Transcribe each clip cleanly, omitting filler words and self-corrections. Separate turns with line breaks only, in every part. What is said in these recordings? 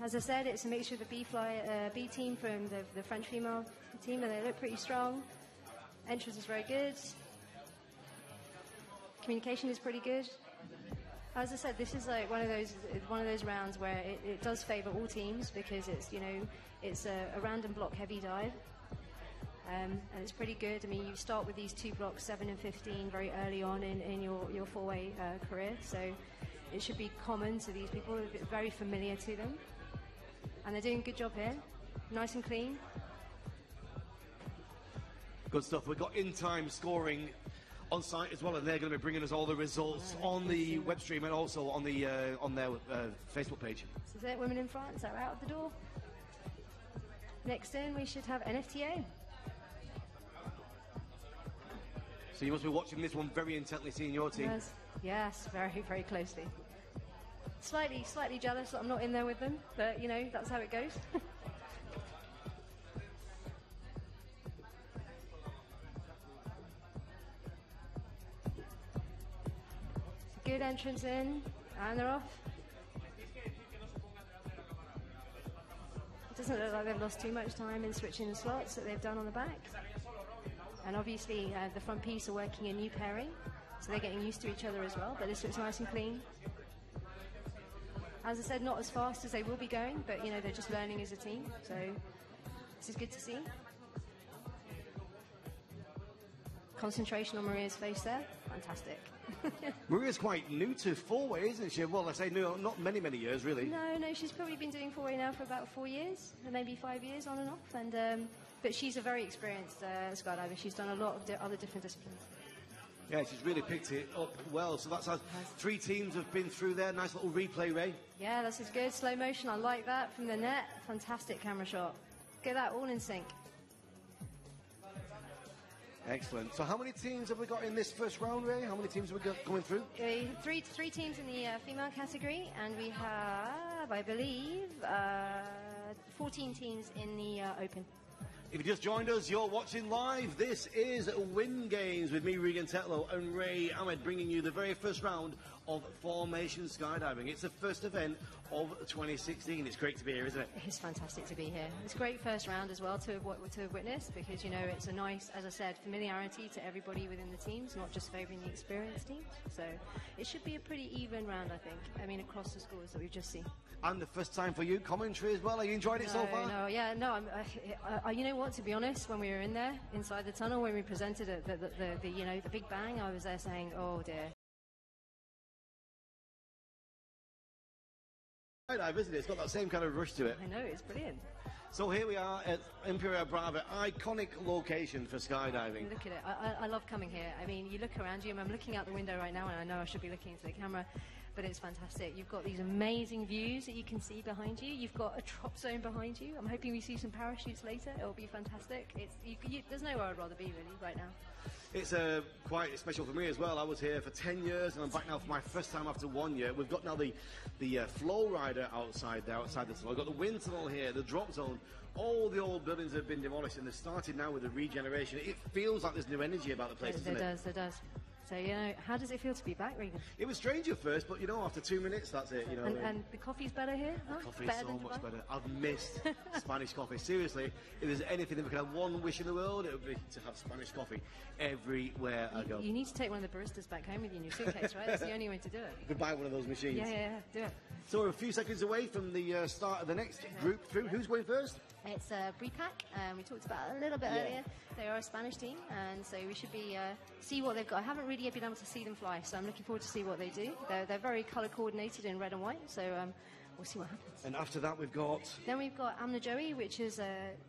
As I said, it's a mixture of the B team from the French female team, and they look pretty strong. Entrance is very good. Communication is pretty good. As I said, this is like one of those rounds where it does favour all teams because it's a random block heavy dive, and it's pretty good. I mean, you start with these two blocks, 7 and 15, very early on in your four-way career, so it should be common to these people, very familiar to them. And they're doing a good job here. Nice and clean.
Good stuff. We've got in-time scoring on site as well, and they're going to be bringing us all the results on the web stream and also on the on their Facebook page.
This is it. Women in France are out of the door. Next in, we should have NFTA.
So you must be watching this one very intently, seeing your team.
Yes, very, very closely. Slightly jealous that I'm not in there with them, but you know, that's how it goes. Good entrance in, and they're off. It doesn't look like they've lost too much time in switching the slots that they've done on the back. And obviously the front piece are working a new pairing, so they're getting used to each other as well, but this looks nice and clean. As I said, not as fast as they will be going, but you know, they're just learning as a team, so this is good to see. Concentration on Maria's face there, fantastic.
Maria's quite new to four-way, isn't she? Well, I say no, not many years, really.
No, she's probably been doing four-way now for about 4 years, maybe 5 years on and off, and but she's a very experienced skydiver. She's done a lot of other different disciplines.
Yeah, she's really picked it up well. So that's how 3 teams have been through there. Nice little replay, Ray.
Yeah, this is good. Slow motion, I like that from the net. Fantastic camera shot. Get that all in sync.
Excellent. So how many teams have we got in this first round, Ray? How many teams have we got going through?
Three teams in the female category, and we have, I believe, 14 teams in the open.
If you just joined us, you're watching live. This is Win Games with me, Regan Tetlow, and Ray Ahmed, bringing you the very first round of formation skydiving. It's the first event of 2016. It's great to be here, isn't it?
It's fantastic to be here. It's a great first round as well to witness, because you know it's a nice, as I said, familiarity to everybody within the teams, not just favouring the experienced teams. So it should be a pretty even round, I think. I mean, across the scores that we've just seen.
And the first time for you, commentary as well. Are you enjoying it so far?
You know what? To be honest, when we were in there inside the tunnel, when we presented it, the Big Bang, I was there saying, "Oh dear."
Skydive, isn't it? It's got that same kind of rush to it.
I know, it's brilliant.
So here we are at Imperial Brava, iconic location for skydiving.
Look at it. I love coming here. I mean, you look around you, I'm looking out the window right now, and I know I should be looking into the camera, but it's fantastic. You've got these amazing views that you can see behind you. You've got a drop zone behind you. I'm hoping we see some parachutes later. It'll be fantastic. There's nowhere I'd rather be, really, right now. It's
quite special for me as well. I was here for 10 years, and I'm back now for my first time after 1 year. We've got now the flow rider outside the tunnel. We've got the wind tunnel here, the drop zone. All the old buildings have been demolished, and they've started now with the regeneration. It feels like there's new energy about the place, doesn't it?
It does. So, you know, how does it feel to be back, Regan?
It was strange at first, but, you know, after 2 minutes, that's it, you know.
And the coffee's better here? Huh?
The coffee's so much better. I've missed Spanish coffee. Seriously, if there's anything that we could have one wish in the world, it would be to have Spanish coffee everywhere I go.
You need to take one of the baristas back home with you in your suitcase, right? That's the only way to do it.
You could buy one of those machines.
Yeah, do it.
So we're a few seconds away from the start of the next group through. Who's going first?
It's Bripac. We talked about it a little bit earlier. They are a Spanish team, and so we should be see what they've got. I haven't really yet been able to see them fly, so I'm looking forward to see what they do. They're very colour coordinated in red and white, so we'll see what happens.
And after that, we've got
Amna Joey, which is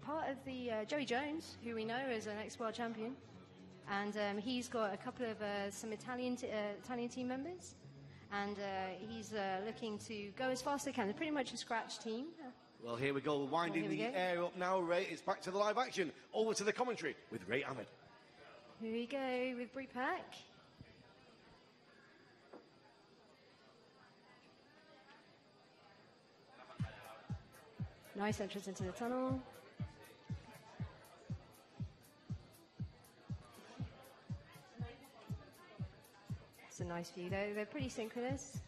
part of the Joey Jones, who we know is an ex-world champion, and he's got a couple of some Italian team members. And he's looking to go as fast as they can. They're pretty much a scratch team.
Well, here we go. We're winding the air up now, Ray. It's back to the live action. Over to the commentary with Ray Ahmed.
Here we go with Bripac. Nice entrance into the tunnel. It's a nice view though. They're pretty synchronous.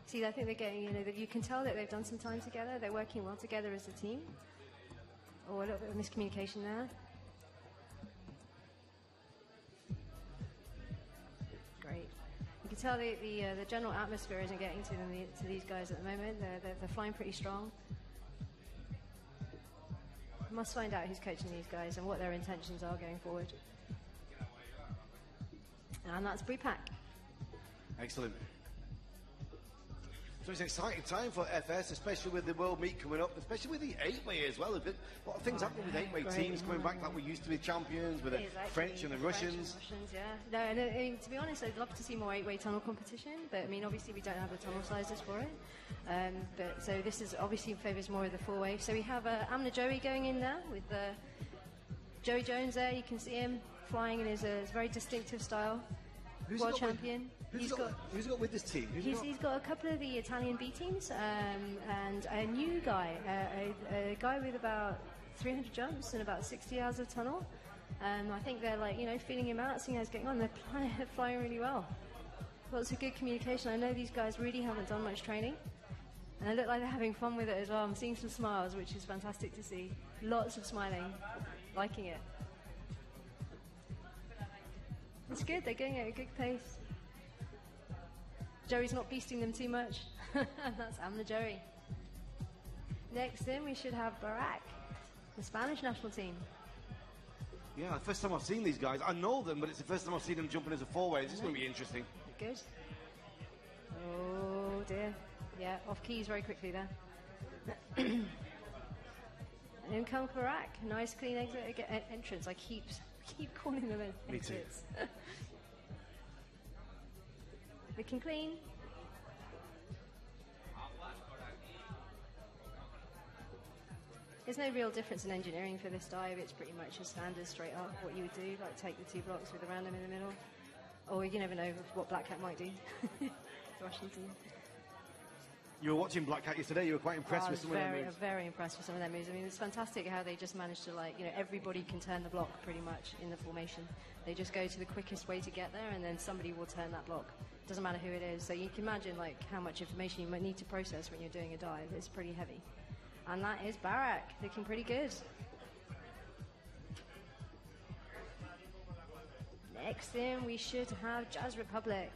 See, I think they're getting, that you can tell that they've done some time together. They're working well together as a team. Or a little bit of miscommunication there. Great. You can tell the general atmosphere isn't getting to these guys at the moment. They're flying pretty strong. Must find out who's coaching these guys and what their intentions are going forward. And that's Brepack.
Excellent. So it's an exciting time for FS, especially with the World Meet coming up, especially with the 8-way as well. There's been a lot of things happening with 8-way teams coming back like we used to be champions with the French and the Russians.
Yeah. No, and to be honest, I'd love to see more 8-way tunnel competition, but I mean, obviously we don't have the tunnel sizes for it. But so this is obviously favours more of the 4-way. So we have Amna Joey going in there with Joey Jones there. You can see him flying in his very distinctive style. World champion.
Who's got with this team?
He's got a couple of the Italian B teams and a new guy, a guy with about 300 jumps and about 60 hours of tunnel. I think they're feeling him out, seeing how he's getting on. They're flying really well. Lots of good communication. I know these guys really haven't done much training, and they look like they're having fun with it as well. I'm seeing some smiles, which is fantastic to see. Lots of smiling, liking it. It's good, they're going at a good pace. Joey's not beasting them too much. That's Amna Joey. Next in, we should have Barak, the Spanish national team.
Yeah, the first time I've seen these guys. I know them, but it's the first time I've seen them jumping as a 4-way. This is going to be interesting.
Good. Oh dear. Yeah, off keys very quickly there. And in comes Barak. Nice clean exit entrance. I keep calling them exits.
Me too.
Looking clean. There's no real difference in engineering for this dive. It's pretty much a standard straight up what you would do, like take the 2 blocks with a random in the middle. Or you never know what Black Cat might do. Washington.
You were watching Black Cat yesterday. You were quite impressed with some of their moves.
Very impressed with some of their moves. I mean, it's fantastic how they just managed to, everybody can turn the block pretty much in the formation. They just go to the quickest way to get there, and then somebody will turn that block. Doesn't matter who it is. So you can imagine, how much information you might need to process when you're doing a dive. It's pretty heavy. And that is Barak, looking pretty good. Next in, we should have Jazz Republic.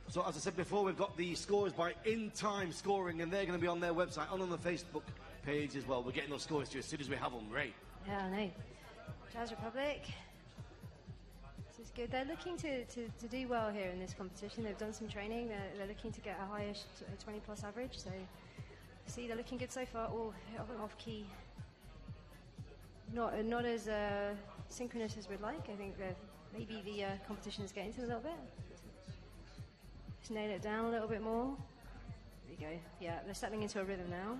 So as I said before, we've got the scores by in-time scoring, and they're going to be on their website and on the Facebook page as well. We're getting those scores to you as soon as we have them, Ray.
Yeah, I know. Jazz Republic. This is good. They're looking to do well here in this competition. They've done some training. They're looking to get a higher 20-plus average. So, see, they're looking good so far. Oh, off-key. Not as synchronous as we'd like. I think maybe the competition is getting to them a little bit. Just nail it down a little bit more. There you go. Yeah, they're settling into a rhythm now.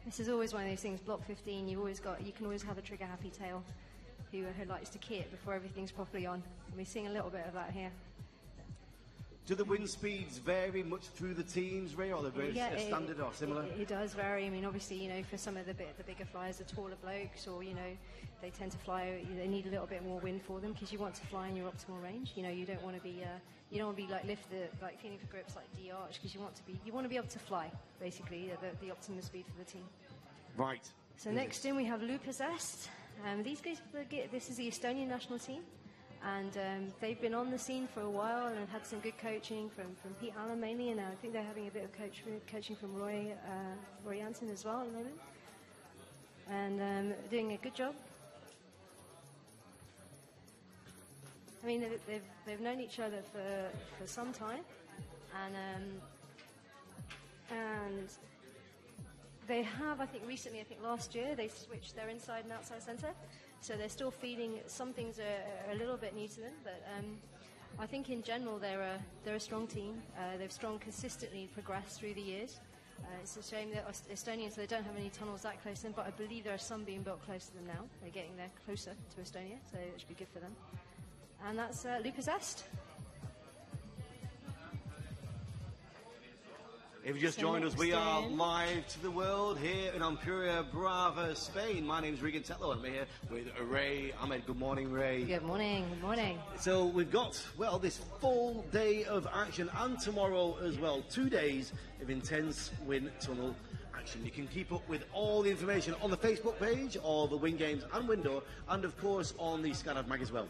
This is always one of those things. Block 15. You can always have a trigger-happy tail who likes to key it before everything's properly on. And we're seeing a little bit of that here.
Do the wind speeds vary much through the teams, Ray, or are they very standard or similar?
It does vary. I mean, obviously, for some of the bigger flyers, the taller blokes, or they tend to fly. They need a little bit more wind for them because you want to fly in your optimal range. You don't want to be feeling for grips like D-arch because you want to be able to fly basically the optimum speed for the team.
Right.
So next in we have Lucas Est. These guys, this is the Estonian national team. And they've been on the scene for a while and have had some good coaching from Pete Allen mainly, and I think they're having a bit of coaching from Roy Jansen as well at the moment, and doing a good job. I mean, they've known each other for some time, and they have, I think last year, they switched their inside and outside center. So they're still feeling, some things are a little bit new to them, but I think in general they're a strong team. They've consistently progressed through the years. It's a shame that Estonians, they don't have any tunnels that close to them, but I believe there are some being built close to them now. They're getting there closer to Estonia, so it should be good for them. And that's Lucas Est.
If you just joined us, we are live to the world here in Ampuriya, Brava, Spain. My name's Regan Tetlow, and I'm here with Ray Ahmed. Good morning, Ray.
Good morning, good morning.
So we've got, well, this full day of action, and tomorrow as well. 2 days of intense wind tunnel action. You can keep up with all the information on the Facebook page of the Wing Games and Window, and of course on the Skydive Mag as well.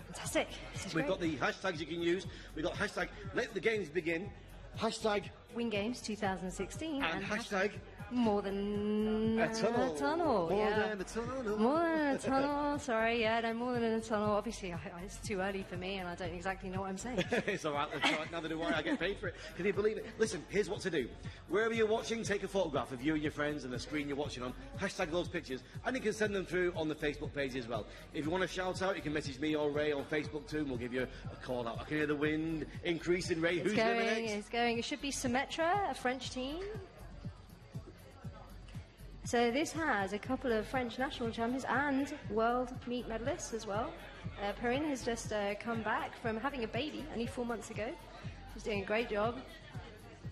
Fantastic.
We've got the hashtags you can use. We've got hashtag Let the Games Begin, hashtag
Wing Games 2016,
and hashtag
More Than
a Tunnel.
More than a tunnel. Sorry, no, more than a tunnel. Obviously, it's too early for me, and I don't exactly know what I'm saying.
It's all right. Neither do I get paid for it. Can you believe it? Listen, here's what to do. Wherever you're watching, take a photograph of you and your friends and the screen you're watching on. Hashtag those pictures, and you can send them through on the Facebook page as well. If you want to shout out, you can message me or Ray on Facebook too, and we'll give you a call out. I can hear the wind increasing. Ray, who's going next?
It's going. It should be Symetra, a French team. So this has a couple of French national champions and world meet medalists as well. Perrine has just come back from having a baby only 4 months ago. She's doing a great job.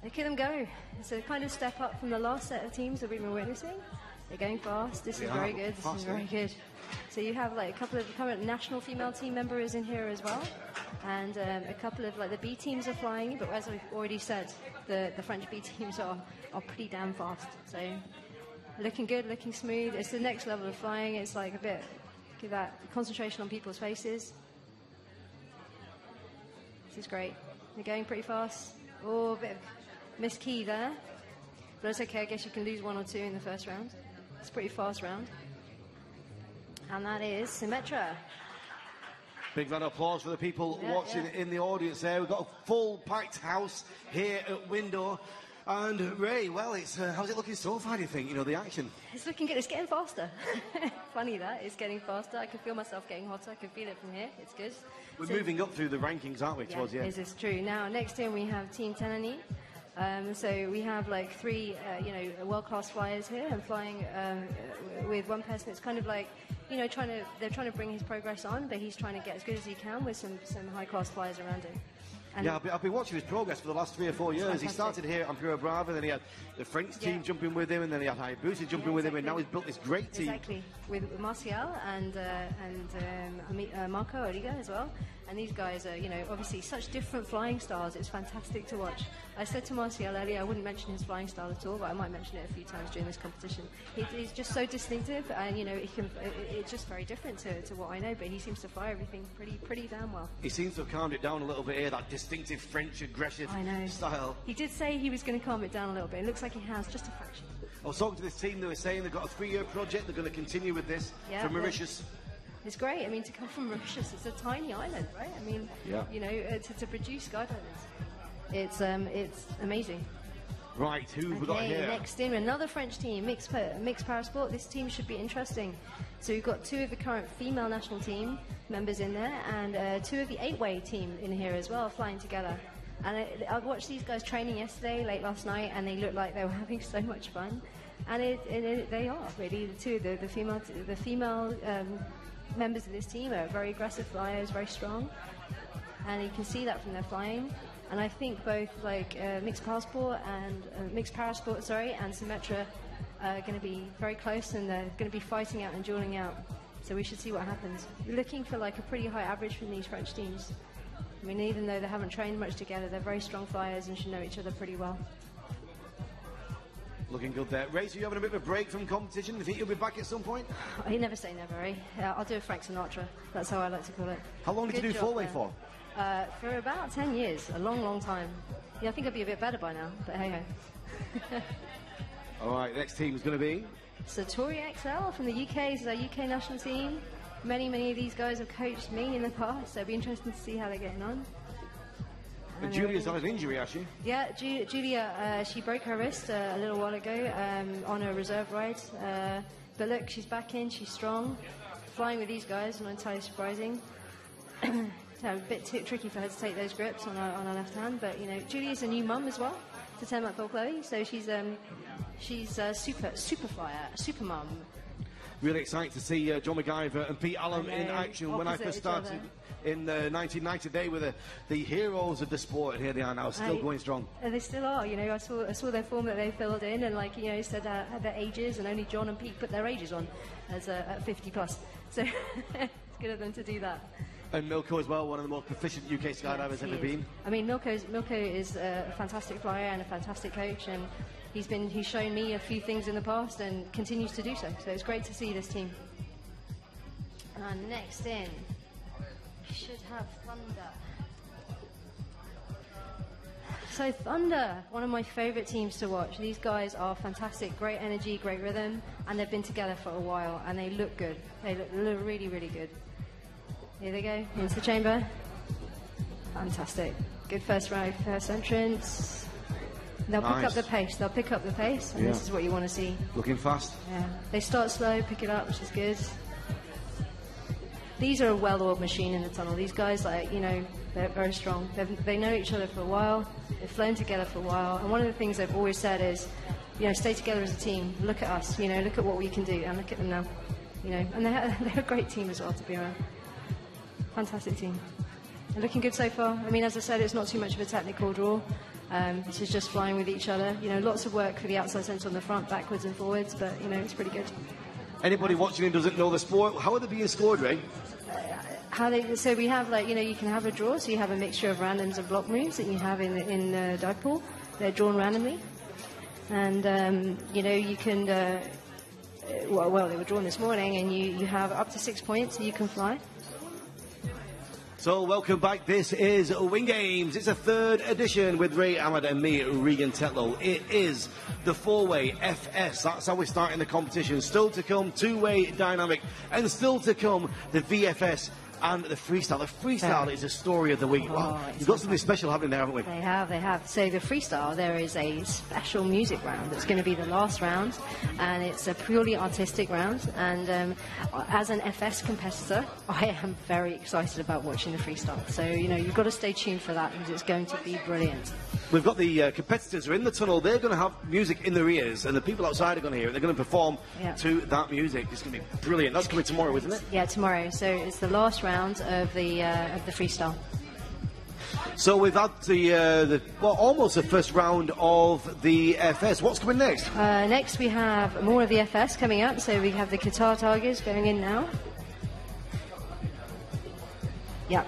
Look at them go. It's a kind of step up from the last set of teams that we've been witnessing. They're going fast. This is very good. This is very good. So you have like a couple of current national female team members in here as well. And a couple of like the B teams are flying, but as we've already said, the French B teams are pretty damn fast. So looking good, looking smooth. It's the next level of flying. It's like a bit, give that concentration on people's faces. This is great. They're going pretty fast. Oh, a bit of miss key there. But it's okay, I guess you can lose 1 or 2 in the first round. It's a pretty fast round. And that is Symetra.
Big round of applause for the people watching in the audience there. We've got a full packed house here at Window. And Ray, well, how's it looking so far, do you think, the action?
It's looking good. It's getting faster. Funny that. It's getting faster. I can feel myself getting hotter. I can feel it from here. It's good.
We're moving up through the rankings, aren't we, towards the end?
This is true. Now, next in we have Team Tenani. So we have like 3, world-class flyers here and flying with one person. It's kind of like, they're trying to bring his progress on, but he's trying to get as good as he can with some high-class flyers around him.
Yeah, I've been watching his progress for the last 3 or 4 years. Fantastic. He started here at Ampuriya Brava, then he had the French team jumping with him, and then he had Hayabusa jumping with him, and now he's built this great team.
Exactly, with Martial and Marco Origa as well. And these guys are, obviously such different flying styles. It's fantastic to watch. I said to Martial earlier, I wouldn't mention his flying style at all, but I might mention it a few times during this competition. He's just so distinctive, and it's just very different to what I know. But he seems to fly everything pretty damn well.
He seems to have calmed it down a little bit here. That distinctive French aggressive style.
He did say he was going to calm it down a little bit. It looks like he has, just a fraction.
I was talking to this team. They were saying they've got a 3-year project. They're going to continue with this from Mauritius.
It's great. I mean, to come from Mauritius, it's a tiny island, right? I mean, to produce skydivers, it's amazing.
Right, who have we got here?
Next in, another French team, mixed parasport. This team should be interesting. So we've got 2 of the current female national team members in there, and 2 of the 8-way team in here as well, flying together. And I watched these guys training yesterday, late last night, and they looked like they were having so much fun. And they are really the female members of this team are very aggressive flyers, very strong, and you can see that from their flying. And I think both mixed parasport and Symetra are going to be very close, and they're going to be fighting out and dueling out. So we should see what happens. We're looking for like a pretty high average from these French teams. I mean, even though they haven't trained much together, they're very strong flyers and should know each other pretty well.
Looking good there. Ray, so you're having a bit of a break from competition. Do you think you'll be back at some point?
You never say never, eh? I'll do a Frank Sinatra. That's how I like to call it.
How long did you do 4-way for?
For about 10 years. A long, long time. Yeah, I think I'd be a bit better by now, but hey-ho.
All right, next team is going to be?
Satori XL from the UK. This is our UK national team. Many of these guys have coached me in the past, so it'll be interesting to see how they're getting on.
And Julia's had an injury, has she?
Yeah, Julia, she broke her wrist a little while ago on a reserve ride. But look, she's back in, she's strong. Flying with these guys, not entirely surprising. So a bit tricky for her to take those grips on her left hand. But, Julia's a new mum as well to 10-month-old Chloe. So she's super flyer, super mum.
really exciting to see John MacGyver and Pete Allen in action. When I first started in 1990, they were the heroes of the sport, and here they are now, still going strong.
And they still are. You know, I saw their form that they filled in, and like, you know, said their ages, and only John and Pete put their ages on as at 50 plus. So it's good of them to do that.
And Milko as well, one of the most proficient UK skydivers ever been.
I mean, Milko is a fantastic flyer and a fantastic coach, and he's shown me a few things in the past and continues to do so. So it's great to see this team. And next in, we should have Thunder. So Thunder, one of my favourite teams to watch. These guys are fantastic, great energy, great rhythm, and they've been together for a while, and they look good. They look really, really good. Here they go, into the chamber. Fantastic. Good first row, first entrance. They'll pick up the pace. They'll pick up the pace, and this is what you want to see. Looking fast. Yeah. They start slow, pick it up, which is good. These are a well-oiled machine in the tunnel. These guys, like, you know, they're very strong. They know each other for a while. They've flown together for a while. And one of the things they've always said is, you know, stay together as a team. Look at us. You know, look at what we can do, and look at them now. You know, and they're a great team as well to be around. Fantastic team. They're looking good so far. I mean, as I said, it's not too much of a technical draw. This is just flying with each other. You know, lots of work for the outside center on the front, backwards and forwards, but, you know, it's pretty good. Anybody watching who doesn't know the sport, how are they being scored, Ray? So we have, like, you know, you can have a draw, so you have a mixture of randoms and block moves that you have in dive pool. They're drawn randomly. And, you know, you can, well, they were drawn this morning, and you have up to 6 points that you can fly. So welcome back. This is Wing Games. It's a third edition with Ray Ahmed and me, Regan Tetlow. It is the four-way FS. That's how we're starting the competition. Still to come, two-way dynamic, and still to come the VFS and the freestyle. The freestyle is the story of the week. Wow, you've got something special happening there, haven't we? They have. So the freestyle, there is a special music round that's going to be the last round, and it's a purely artistic round. And as an FS competitor, I am very excited about watching the freestyle. So, you know, you've got to stay tuned for that, because it's going to be brilliant. We've got the competitors who are in the tunnel. They're going to have music in their ears, and the people outside are going to hear it. They're going to perform to that music. It's going to be brilliant. That's coming tomorrow, isn't it? Yeah, tomorrow. So it's the last round of the freestyle. So we've had almost the first round of the FS. What's coming next? Next we have more of the FS coming up. So we have the Qatar Tigers going in now. Yeah.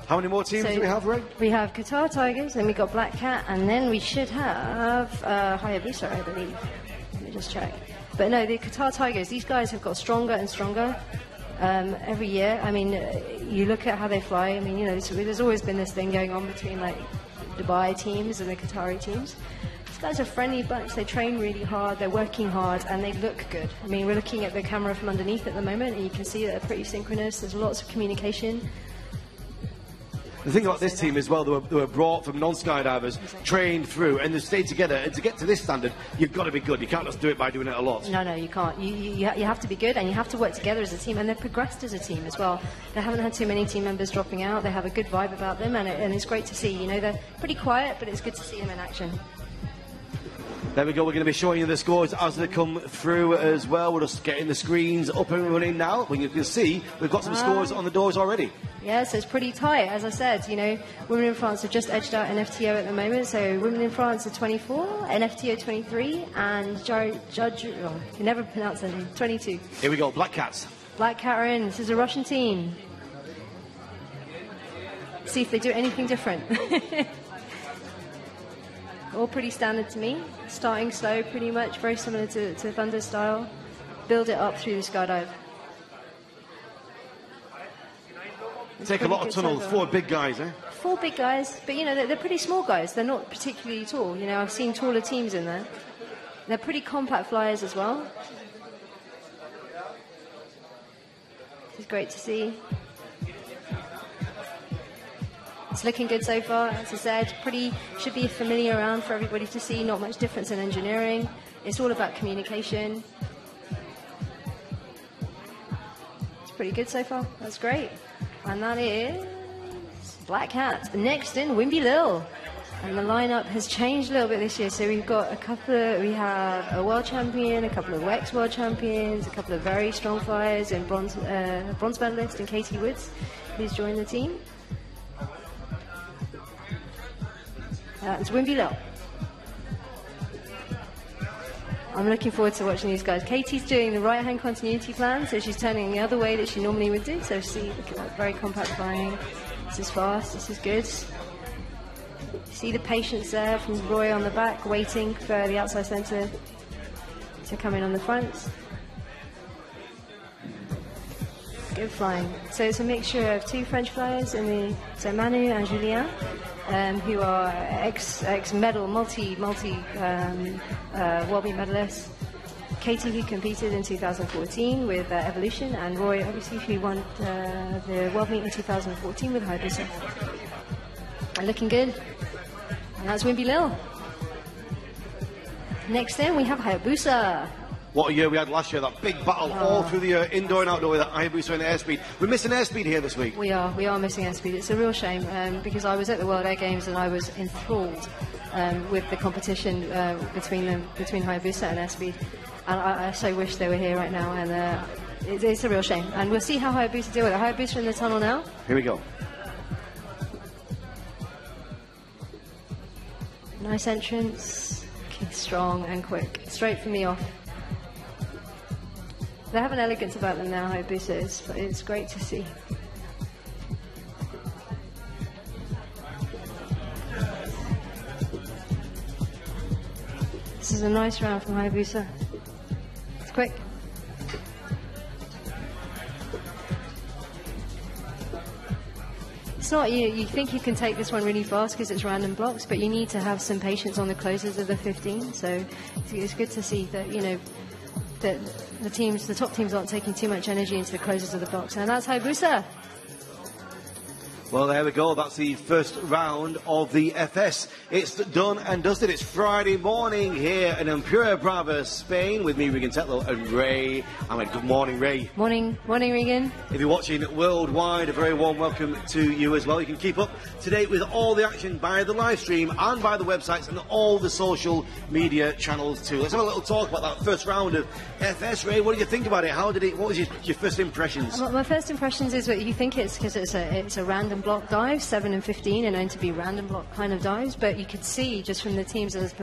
How many more teams do we have, Ray? We have Qatar Tigers, then we got Black Cat, and then we should have Hayabusa, I believe. Let me just check. But no, the Qatar Tigers, these guys have got stronger and stronger every year. I mean, you look at how they fly. I mean, you know, there's always been this thing going on between, like, Dubai teams and the Qatari teams. These guys are a friendly bunch. They train really hard, they're working hard, and they look good. I mean, we're looking at the camera from underneath at the moment, and you can see that they're pretty synchronous. There's lots of communication. The thing about this team as well, they were brought from non-skydivers, trained through, and they stayed together. And to get to this standard, you've got to be good. You can't just do it by doing it a lot. No, you can't. You have to be good, and you have to work together as a team. And they've progressed as a team as well. They haven't had too many team members dropping out. They have a good vibe about them, and it's great to see. You know, they're pretty quiet, but it's good to see them in action. There we go. We're going to be showing you the scores as they come through as well. We're just getting the screens up and running now. When you can see, we've got some scores on the doors already. Yeah, so it's pretty tight. As I said, you know, women in France have just edged out NFTO at the moment. So women in France are 24, NFTO 23, and Judge, you never pronounce anything, 22. Here we go, Black Cats. Black Cat are in. This is a Russian team. See if they do anything different. All pretty standard to me. Starting slow, pretty much, very similar to Thunder style. Build it up through the skydive. Take a lot of tunnels, 4 big guys, eh? 4 big guys, but you know, they're pretty small guys. They're not particularly tall. You know, I've seen taller teams in there. They're pretty compact flyers as well. It's great to see. It's looking good so far. As I said, should be a familiar round for everybody to see. Not much difference in engineering. It's all about communication. It's pretty good so far. That's great. And that is Black Cat. Next in, Wimby Lil. And the lineup has changed a little bit this year. So we've got we have a world champion, a couple of ex-world champions, a couple of very strong flyers, and bronze medalist in Katie Woods, who's joined the team. It's Wimby Lil. I'm looking forward to watching these guys. Katie's doing the right-hand continuity plan, so she's turning the other way that she normally would do. So see, look at that, very compact flying. This is fast, this is good. See the patience there from Roy on the back, waiting for the outside centre to come in on the front. Good flying. So it's a mixture of two French flyers, so Manu and Julien, who are ex-medal, multi-World Beat medalists. Katie, who competed in 2014 with Evolution, and Roy, obviously, who won the World Meet in 2014 with Hayabusa. Looking good. And that's Wimby Lil. Next in, we have Hayabusa.
What a year we had last year, that big battle all through the indoor and outdoor with Hayabusa and airspeed. We're missing airspeed here this week. We are
missing airspeed. It's a real shame because I was at the World Air Games and I was enthralled with the competition between Hayabusa and airspeed. And I so wish they were here right now, and it's a real shame. And we'll see how Hayabusa deal with it. Hayabusa in the tunnel now.
Here we go.
Nice entrance, strong and quick, straight from the off. They have an elegance about them now, Hayabusa is, but it's great to see. This is a nice round from Hayabusa. It's quick. It's not, you think you can take this one really fast because it's random blocks, but you need to have some patience on the closes of the 15. So it's good to see that, that the top teams aren't taking too much energy into the closes of the blocks. And that's Hayabusa.
Well, there we go. That's the first round of the FS. It's done and dusted. It's Friday morning here in Ampura Brava, Spain, with me, Regan Tetlow, and Ray. Good morning, Ray.
Morning, Regan.
If you're watching worldwide, a very warm welcome to you as well. You can keep up to date with all the action by the live stream and by the websites and all the social media channels too. Let's have a little talk about that first round of FS. Ray, what did you think about it? What was your first impressions?
My first impressions is what you think it's because it's a random block dive, 7 and 15, and known to be random block kind of dives, but you could see just from the teams as